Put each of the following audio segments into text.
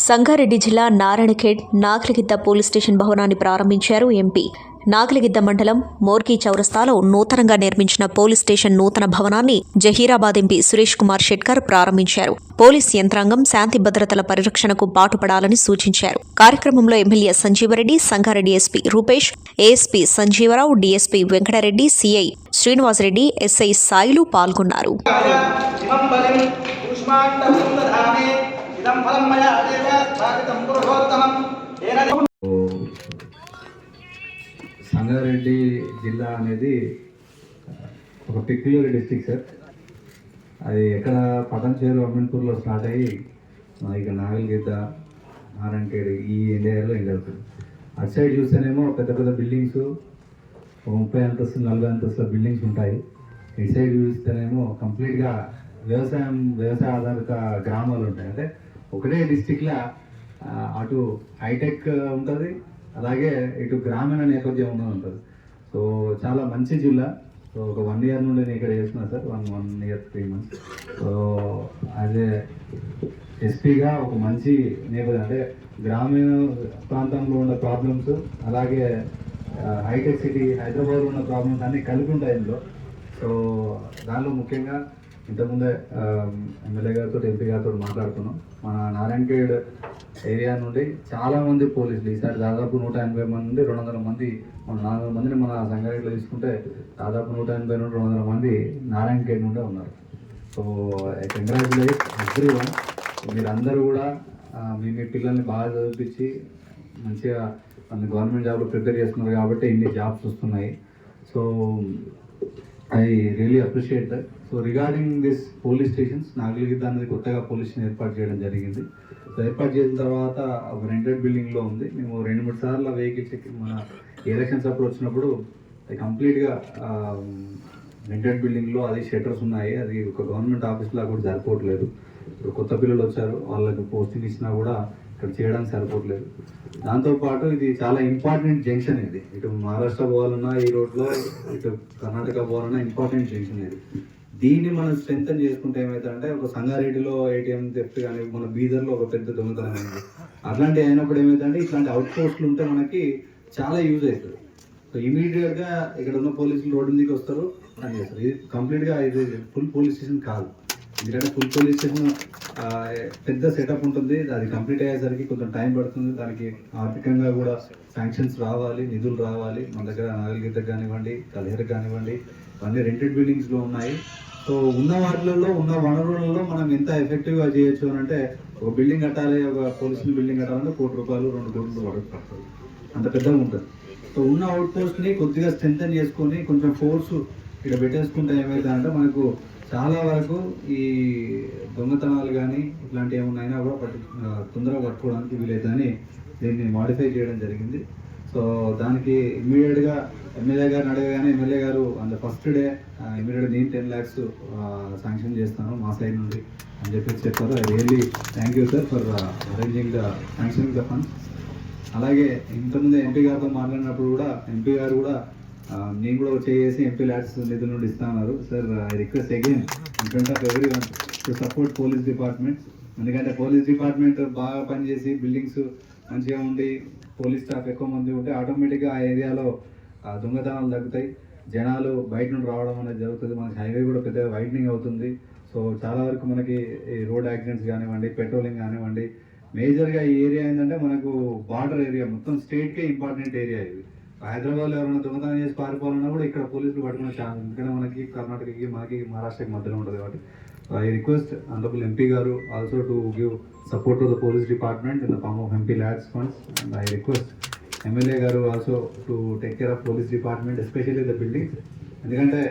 సంగారెడ్డి జిల్లా Narayankhed నాగలిగిద్ద police station భవనాన్ని ప్రారంభించారు ఎంపీ. నాగలిగిద్ద మండలం మోర్గి చౌరస్తాలో నూతనంగా నిర్మించిన పోలీస్ స్టేషన్ నూతన భవనాన్ని జహీరాబాద్ ఎంపీ సురేష్ కుమార్ షెట్కర్ ప్రారంభించారు. పోలీస్ యంత్రాంగం శాంతి భద్రతల పరిరక్షణకు పాటుపడాలని సూచించారు. కార్యక్రమంలో MLA Sanjeeva Reddy, Sangareddy SP Rupesh, ASP Sanjeeva Rao, DSP Venkata Reddy, CI Srinivasa Reddy, SI Sailu పాల్గొన్నారు. సంగారెడ్డి జిల్లా అనేది ఒక పెక్యులర్ డిస్ట్రిక్ట్ సార్. అది ఎక్కడ పటంచేరు, అమీన్పూర్లో స్టార్ట్ అయ్యి ఇక నాగలిగిద్ద, నారాయణఖేడ్ ఈ ఏరియాలో ఎండ్ అవుతుంది. అటు సైడ్ చూస్తేనేమో పెద్ద పెద్ద బిల్డింగ్స్ 30 అంతస్తులు 40 అంతస్తుల బిల్డింగ్స్ ఉంటాయి. ఇటు సైడ్ చూస్తేనేమో కంప్లీట్గా వ్యవసాయ ఆధారిత గ్రామాలు ఉంటాయి. అంటే ఒకటే డిస్టిక్లో అటు హైటెక్ ఉంటుంది, అలాగే ఇటు గ్రామీణ నేపథ్యం ఉంటుంది. సో చాలా మంచి జిల్లా. సో ఒక 1 year నుండి నేను ఇక్కడ చేస్తున్నా sir, 1 year 3 months. So as a ఎస్పీగా ఒక మంచి నేపథ్యం, అంటే గ్రామీణ ప్రాంతంలో ఉన్న ప్రాబ్లమ్స్, అలాగే హైటెక్ సిటీ హైదరాబాద్లో ఉన్న ప్రాబ్లమ్స్ అన్నీ కలిపి ఉంటాయి ఇందులో. సో దానిలో ముఖ్యంగా ఇంతకుముందే ఎమ్మెల్యే గారితో, ఎంపీ గారితో మాట్లాడుతున్నాం. మన నారాయణఖేడ్ ఏరియా నుండి చాలామంది పోలీసులు ఈసారి దాదాపు 180 మంది నుండి 200 మంది, మన 400 మందిని మన సంగారెడ్డిలో తీసుకుంటే దాదాపు 180 నుండి 200 మంది నారాయణఖేడ్ నుండే ఉన్నారు. So congratulate everyone. మీరందరూ కూడా మీ పిల్లల్ని బాగా చదివించి మంచిగా మన గవర్నమెంట్ జాబ్లో ప్రిపేర్ చేస్తున్నారు కాబట్టి ఇన్ని జాబ్స్ వస్తున్నాయి. So I really appreciate that. So regarding this police stations, నాగలిగిద్ద అనేది కొత్తగా పోలీస్ స్టేషన్ ఏర్పాటు చేయడం జరిగింది. సో ఏర్పాటు చేసిన తర్వాత ఒక రెంటెడ్ బిల్డింగ్లో ఉంది. మేము 2-3 సార్లు వెహికల్ చెక్ మన ఎలక్షన్స్ అప్పుడు వచ్చినప్పుడు కంప్లీట్గా రెంటెడ్ బిల్డింగ్లో అది షట్టర్స్ ఉన్నాయి. అది ఒక గవర్నమెంట్ ఆఫీస్లా కూడా సరిపోవట్లేదు. ఇప్పుడు కొత్త పిల్లలు వచ్చారు, వాళ్ళకి పోస్టింగ్ ఇచ్చినా కూడా ఇక్కడ చేయడానికి సరిపోవట్లేదు. దాంతోపాటు ఇది చాలా ఇంపార్టెంట్ జంక్షన్. ఇది ఇటు మహారాష్ట్ర పోవాలన్నా ఈ రోడ్లో, ఇటు కర్ణాటక పోవాలన్నా ఇంపార్టెంట్ జంక్షన్ ఇది. దీన్ని మనం స్ట్రెంథన్ చేసుకుంటే ఏమవుతుందంటే, ఒక సంగారెడ్డిలో ఏటీఎం థెఫ్ట్ కానీ, మన బీదర్లో ఒక పెద్ద దొంగతనం అయింది. అట్లాంటివి అయినప్పుడు ఏమవుతుందంటే, ఇట్లాంటి అవుట్ పోస్టులు ఉంటే మనకి చాలా యూజ్ అవుతుంది. సో ఇమీడియట్గా ఇక్కడ ఉన్న పోలీసులు రోడ్డు మీదకి వస్తారు, అని చేస్తారు. ఇది కంప్లీట్గా ఇది ఫుల్ పోలీస్ స్టేషన్ కాదు. ఎందుకంటే ఫుల్ పోలీస్ స్టేషన్ పెద్ద సెటప్ ఉంటుంది. అది కంప్లీట్ అయ్యేసరికి కొంచెం టైం పడుతుంది. దానికి ఆర్థికంగా కూడా శాంక్షన్స్ రావాలి, నిధులు రావాలి. మన దగ్గర నాగలిగిద్దకు కానివ్వండి, కలిహేరకు కానివ్వండి, అన్నీ రెంటెడ్ బిల్డింగ్స్లో ఉన్నాయి. సో ఉన్న వాటిలలో, ఉన్న వనరులలో మనం ఎంత ఎఫెక్టివ్గా చేయొచ్చు అని అంటే, ఒక బిల్డింగ్ కట్టాలి, ఒక పోలీసులు బిల్డింగ్ కట్టాలంటే ₹1 కోటి 2 కోట్లు పడుతుంది. అంత పెద్దగా ఉంటుంది. సో ఉన్న అవుట్ పోస్ట్ని కొద్దిగా స్ట్రెంథన్ చేసుకొని కొంచెం ఫోర్స్ ఇక్కడ పెట్టేసుకుంటే ఏమవుతుందంటే, మనకు చాలా వరకు ఈ దొంగతనాలు కానీ ఇట్లాంటివి ఏమైనా కూడా తొందరగా పట్టుకోవడానికి వీలైతుందని దీన్ని మాడిఫై చేయడం జరిగింది. సో దానికి ఇమ్మీడియట్గా ఎమ్మెల్యే గారిని అడగగానే ఎమ్మెల్యే గారు ఫస్ట్ డే ఇమ్మీడియట్గా నేను 10 lakhs శాంక్షన్ చేస్తాను మా సైడ్ నుండి అని చెప్పారు. I really thank you sir for arranging the sanctioning the funds. అలాగే ఇంతకుముందు ఎంపీ గారితో మాట్లాడినప్పుడు కూడా ఎంపీ గారు కూడా నేను కూడా చేసి ఎంపీ ల్యాడ్స్ నిధుల నుండి ఇస్తున్నారు. Sir I request again in front of every one to support police department. ఎందుకంటే పోలీస్ డిపార్ట్మెంట్ బాగా పనిచేసి బిల్డింగ్స్ మంచిగా ఉండి పోలీస్ స్టాఫ్ ఎక్కువ మంది ఉంటే ఆటోమేటిక్గా ఆ ఏరియాలో దొంగతనాలు తగ్గుతాయి, జనాలు బయట నుండి రావడం అనేది జరుగుతుంది. మనకి హైవే కూడా పెద్దగా వైడనింగ్ అవుతుంది. సో చాలా వరకు మనకి ఈ రోడ్ యాక్సిడెంట్స్ కానివ్వండి, పెట్రోలింగ్ కానివ్వండి, మేజర్గా ఈ ఏరియా ఏంటంటే మనకు బార్డర్ ఏరియా, మొత్తం స్టేట్కే ఇంపార్టెంట్ ఏరియా ఇది. హైదరాబాద్లో ఎవరైనా దొంగతనం చేసి పారిపోవాలన్నా కూడా ఇక్కడ పోలీసులు పట్టుకునే ఛాన్స్, ఎందుకంటే మనకి కర్ణాటకకి, మనకి మహారాష్ట్రకి మధ్యలో ఉంటుంది కాబట్టి. ఐ రిక్వెస్ట్ ఆనరబుల్ ఎంపీ గారు also to give support to the police department in the form of MP LADS funds. And I request MLA గారు also to take care of police department, especially the buildings. ఎందుకంటే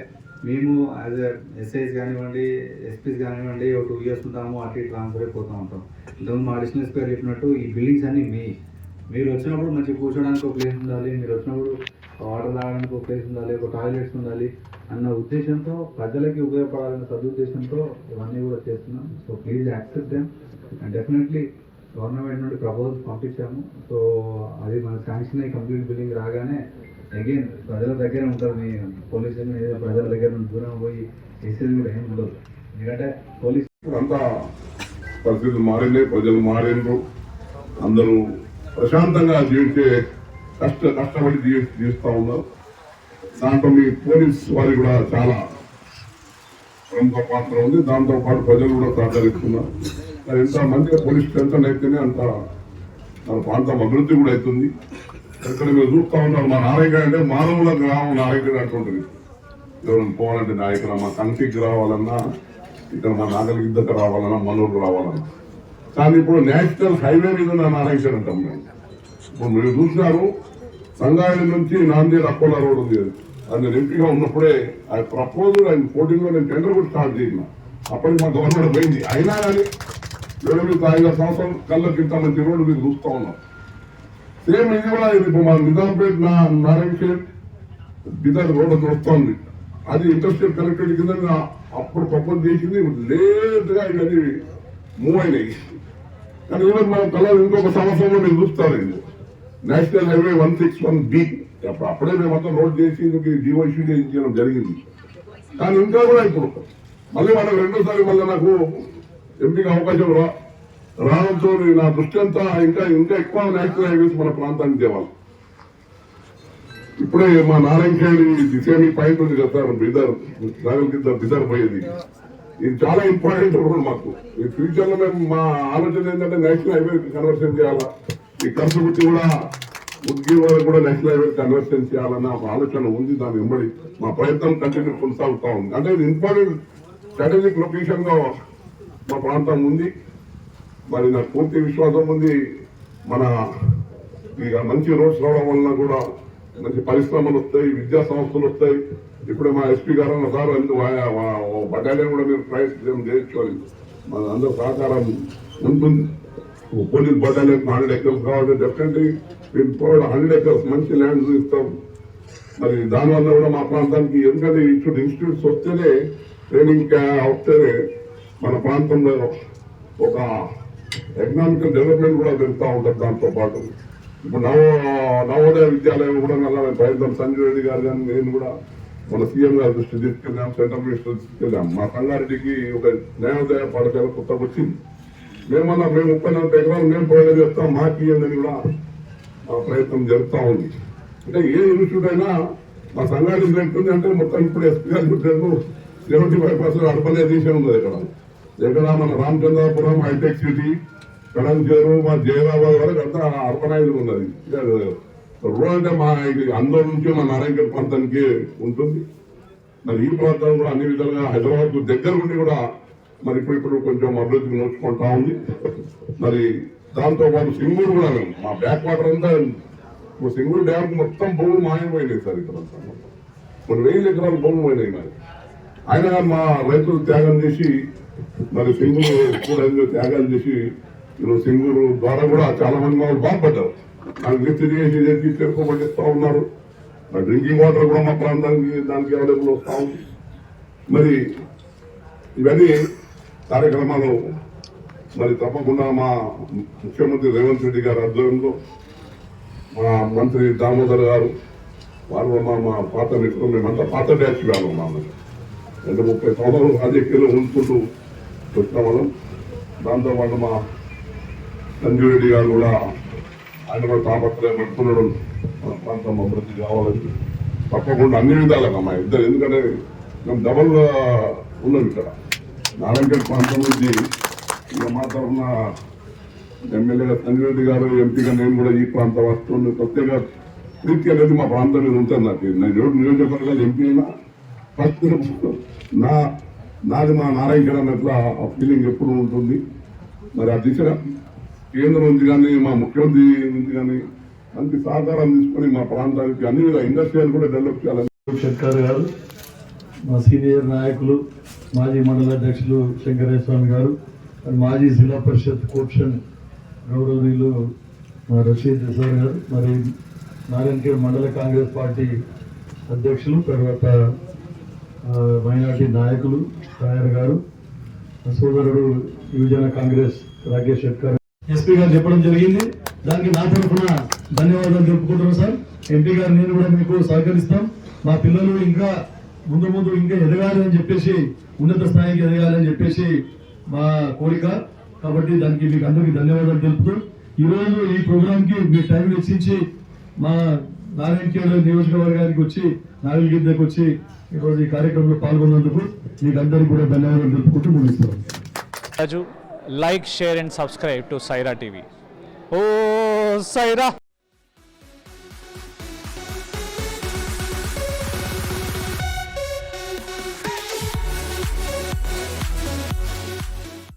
మేము as SIs కానివ్వండి, SP's కానివ్వండి, ఒక 2 years ఉంటాము, అటు transfer అయిపోతూ ఉంటాం. ఇంతకుముందు మా అడిషనల్ స్పీకర్ చెప్పినట్టు ఈ బిల్డింగ్స్ అన్నీ మీరు వచ్చినప్పుడు మంచిగా కూర్చోడానికి ఒక ప్లేస్ ఉండాలి, మీరు వచ్చినప్పుడు వాటర్ తాగడానికి ఒక ప్లేస్ ఉండాలి, ఒక టాయిలెట్స్ ఉండాలి అన్న ఉద్దేశంతో, ప్రజలకి ఉపయోగపడాలన్న సదుద్దేశంతో ఇవన్నీ కూడా చేస్తున్నాం. So please accept them. And definitely government నుండి ప్రపోజల్స్ పంపించాము. సో అది మన శాంక్షన్ అయ్యి కంప్లీట్ బిల్డింగ్ రాగానే అగైన్ ప్రజల దగ్గరే ఉంటారు. మీ పోలీస్ ఏదో ప్రజల దగ్గర నుండి దూరం పోయి చేసేది కూడా ఏం ఉండదు. ఎందుకంటే పోలీస్ అంతా పరిస్థితులు మారింది, ప్రజలు మారిండ్రు. అందరూ ప్రశాంతంగా జీవించే కష్టపడి జీవిస్తూ ఉన్నారు. దాంట్లో మీ పోలీస్ వారికి కూడా చాలా ప్రముఖ పాత్ర ఉంది. దాంతో పాటు ప్రజలు కూడా సహకరిస్తున్నారు. మరి ఎంత మంచిగా పోలీస్ స్ట్రెంత్ అయితేనే అంత మన ప్రాంతం అభివృద్ధి కూడా అవుతుంది. ఇక్కడ మీరు చూస్తూ ఉన్నారు, మా నారాయణ అంటే మానవుల గ్రామం నాయకుడు అంటుంటుంది. ఎవరైనా పోవాలంటే నాయకుడు మా కంటికి రావాలన్నా, ఇక్కడ మా నాగలిగిద్దకు రావాలన్నా, మనూరు రావాలన్నా. కానీ ఇప్పుడు నేషనల్ హైవే మీద ఉన్న నారాయణ అంటాం మేము. ఇప్పుడు మీరు చూసినారు, సంగారెడ్డి నుంచి నాందేడ్ అకోలా రోడ్ ఉంది. అది నేను ఎంపీగా ఉన్నప్పుడే ఆ ప్రపోజల్ ఆయన పోటీలో నేను టెండర్ కూడా స్టార్ట్ చేసిన. అప్పటికి మా గవర్నమెంట్ పోయింది. అయినా కానీ 7-5 సంవత్సరాల కళ్ళకి ఇంత మంచి రోడ్డు మీరు చూస్తూ ఉన్నాం. సేమ్ ఇది కూడా ఇప్పుడు మా నిజాంపేట నారాయణఖేడ్ బిదర్ రోడ్డు వస్తుంది. అది ఇంటర్స్టేట్ కనెక్టివిటీ కింద అప్పుడు ప్రపోజ్ చేసింది. లేట్గా ఇవన్నీ మూవ్ అయినాయి. కానీ ఈవెన్ మనం కలర్ ఇంకొక సంవత్సరంలో మీరు చూస్తారు. ఇది నేషనల్ హైవే 161B అప్పుడే మేమంతా రోడ్ చేసి జీవో ఇష్యూ చేయడం జరిగింది. కానీ ఇంకా కూడా ఇప్పుడు మళ్ళీ వాళ్ళకి రెండోసారి మళ్ళీ నాకు ఎంపీకి అవకాశం రావడంతో నా దృష్టి అంతా ఇంకా ఎక్కువ నేషనల్ హైవేస్ మన ప్రాంతానికి తేవాలి. ఇప్పుడే మా నారాయణఖేడ్ దిశేమి పాయింట్ ఉంది కదా సార్, బిదర్ పోయేది. ఇది చాలా ఇంపార్టెంట్ రోడ్ మాకు. ఈ ఫ్యూచర్ లో మేము మా ఆలోచన ఏంటంటే నేషనల్ హైవే కన్వర్షన్ చేయాలా, ఈ ఖర్చు గురించి కూడా ఉద్యోగ వరకు కూడా నేషనల్ హైవే కన్వర్షన్ చేయాలన్న ఆలోచన ఉంది. దాని వెంబడి మా ప్రయత్నం కంటిన్యూ కొనసాగుతూ ఉంది. అంటే ఇది ఇంపార్టెంట్ స్ట్రాటజిక్ లొకేషన్ గా మా ప్రాంతం ఉంది. మరి నాకు పూర్తి విశ్వాసం ఉంది, మన ఇక మంచి రోడ్స్ రావడం వలన కూడా మంచి పరిశ్రమలు వస్తాయి, విద్యా సంస్థలు వస్తాయి. ఇప్పుడే మా ఎస్పీ గారు అన్న సార్ బటాలియన్ కూడా మీరు ప్రయత్నం చేయొచ్చు అని మన అందరూ సహకారం ఉంటుంది. పోలీస్ బటాలియన్ 100 acres కావాలి. డెఫినెట్లీ మేము 100 acres మంచి ల్యాండ్ ఇస్తాం. మరి దానివల్ల కూడా మా ప్రాంతానికి ఎందుకంటే ఇటువంటి ఇన్స్టిట్యూట్స్ వస్తేనే, ట్రైనింగ్ వస్తేనే మన ప్రాంతంలో ఒక ఎకనామికల్ డెవలప్మెంట్ కూడా పెరుగుతూ ఉంటుంది. దాంతో పాటు ఇప్పుడు నవోదయ విద్యాలయం కూడా మళ్ళీ ప్రయత్నం సంజయ్ రెడ్డి గారు కానీ నేను కూడా మన సీఎం గారి దృష్టి తీసుకెళ్ళాం, సెంట్రల్ మినిస్టర్ తీసుకెళ్ళాం. మా సంగారెడ్డికి ఒక నవోదయ పాఠశాల కొత్తగా వచ్చింది. మేము 34 ఎకరాలు మేము ప్రొవైడ్ చేస్తాం, మాకు ఇవ్వండి కూడా ప్రయత్నం జరుగుతూ ఉంది. అంటే ఏ ఇన్స్టిట్యూట్ అయినా మా సంగారెడ్డి జరుగుతుంది అంటే మొత్తం ఇప్పుడు ఎస్పీ గారు చెప్పినట్టు 75% అర్బనైజేషన్ ఉంది. ఇక్కడ మన రామచంద్రాపురం, హైటెక్ సిటీ, కడంచేరు, మా జైరాబాద్ వరకు అంతా అర్బనైజ్డ్ ఉన్నది. రోడ్ అంటే మా అందరి నుంచి మా నారాయణఖేడ్ ప్రాంతానికి ఉంటుంది. మరి ఈ ప్రాంతం కూడా అన్ని విధాలుగా హైదరాబాద్ దగ్గర ఉండి కూడా మరి ఇప్పుడు కొంచెం అభివృద్ధికి నోచుకుంటా ఉంది. మరి దాంతో పాటు సింగూరు కూడా మా బ్యాక్ వాటర్ అంతా సింగూరు డ్యామ్ మొత్తం భూములు మాయమైనాయి సార్. ఇక్కడ కొన్ని 1000 ఎకరాలు భూములు పోయినాయి. మరి అయినా మా రైతులు త్యాగం చేసి మరి సింగూరు కూడా త్యాగాలు చేసి ఈరోజు సింగూరు ద్వారా కూడా చాలా మంది వాళ్ళు బాగుపడ్డారు. నాకు లిఫ్ట్ చేసి తెలుసుకోబట్టిస్తూ ఉన్నారు. మరి డ్రింకింగ్ వాటర్ కూడా మా ప్రాంతానికి దానికి అవైలబుల్ వస్తూ ఉంది. మరి ఇవన్నీ కార్యక్రమాలు మరి తప్పకుండా మా ముఖ్యమంత్రి రేవంత్ రెడ్డి గారి ఆధ్వర్యంలో మా మంత్రి దామోదర్ గారు వారు మా పాత మిత్రులు మేమంతా పాత బ్యాచ్ వాళ్ళు ఉన్నాము. 30 సంవత్సరాలు రాజకీయాలు ఉంచుకుంటూ వచ్చిన వాళ్ళం. దాంతోపాటు మా సంజయ్ రెడ్డి గారు కూడా ఆయన కూడా తాపత్రయం పెట్టుకున్నాడు మన ప్రాంతం అభివృద్ధి కావాలని. తప్పకుండా అన్ని విధాలుగా మా ఇద్దరు, ఎందుకంటే మేము డబల్ ఉన్నాం ఇక్కడ నారాయణఖేడ్ ప్రాంతం నుంచి. ఇక మా తరఫున ఎమ్మెల్యేగా సంజయ్ రెడ్డి గారు, ఎంపీగా నేను కూడా ఈ ప్రాంతం వస్తుంది. ప్రత్యేక ప్రీతి అనేది మా ప్రాంతం మీద ఉంటుంది. నాకు నేను నియోజకవర్గాలు ఎంపీ అయినా ఫస్ట్ నాది మా నారాయణఖేడ్ అన్నట్లు ఆ ఫీలింగ్ ఎప్పుడు ఉంటుంది. మరి ఆ దిశగా కేంద్రం నుంచి కానీ మా ముఖ్యమంత్రి నుంచి కానీ మంచి సహకారం తీసుకొని మా ప్రాంతానికి అన్ని విధాలు ఇండస్ట్రియల్ కూడా డెవలప్ చేయాలని. శంకర్ గారు, మా సీనియర్ నాయకులు, మాజీ మండల అధ్యక్షులు శంకరేశ్వర స్వామి గారు, మాజీ జిల్లా పరిషత్ కోప్షన్ గౌరవనీయులు మా రషీద్ సార్ గారు, మరి నారాయణఖేడ్ మండల కాంగ్రెస్ పార్టీ అధ్యక్షులు, తర్వాత మైనార్టీ నాయకులు రాయర్ గారు, సోదరుడు యువజన కాంగ్రెస్ రాకేష్ శెట్కర్, ఎస్పీ గారు చెప్పడం జరిగింది. దానికి నా తరఫున ధన్యవాదాలు తెలుపుకుంటున్నాను సార్. ఎంపీ గారు నేను కూడా మీకు సహకరిస్తాం. మా పిల్లలు ఇంకా ముందు ఇంకా ఎదగాలి అని చెప్పేసి, ఉన్నత స్థాయికి ఎదగాలి అని చెప్పేసి మా కోరిక. కాబట్టి దానికి మీకు అందరికీ ధన్యవాదాలు తెలుపుతూ ఈరోజు ఈ ప్రోగ్రాంకి మీ టైం వెచ్చించి మా నారాయణఖేడ్ నియోజకవర్గానికి వచ్చి నాగల్గిద్దకు వచ్చి ఈరోజు ఈ కార్యక్రమంలో పాల్గొన్నందుకు మీకు అందరికీ కూడా ధన్యవాదాలు తెలుపుకుంటూ ముగిస్తున్నాం. Like, share and subscribe to Saira TV. Oh, Saira!